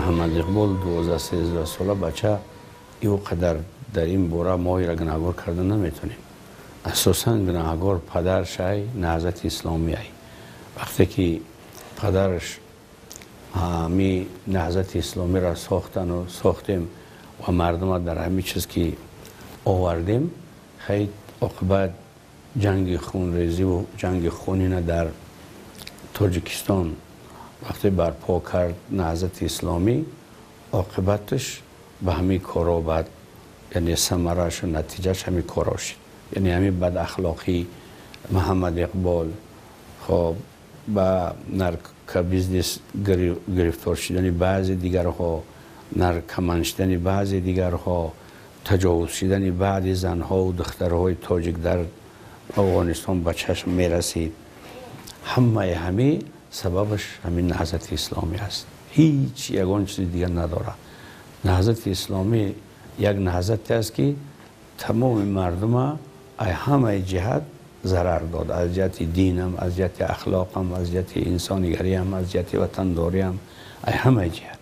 محمد اقبال 12-13 ساله بچه او قدر در این باره ما را گناهگار کرده نمیتونیم. اساسا گناهگار پدرش ای نهضت اسلامی ای. وقتی که پدرش می نهضت اسلامی را ساختن و ساختیم و مردم در همه چیز که آوردیم، خیلی عاقبت جنگ خونریزی و جنگ خونین در تاجیکستان وقتی برپا کرد نهضت اسلامی، عاقبتش به همین کارا بعد یعنی ثمرهش و نتیجهش همین کارا شد. یعنی همین بد اخلاقی محمد اقبال، خب با نرک بیزنس گرفتار شدن بعضی دیگرها، نرکمند شدن بعضی دیگرها، تجاوز شدن بعضی زنها و دخترهای تاجیک در افغانستان به چشم می رسید. همه سببش همین نهضت اسلامی است. هیچ یگان چیز دیگر نداره. نهضت اسلامی یک نهضت است که تمام مردم همه جهت ضرر داد. از جهت دینم، از جهت اخلاقم، از جهت انسانیگری هم، از جهت وطنداری هم، همه جهت.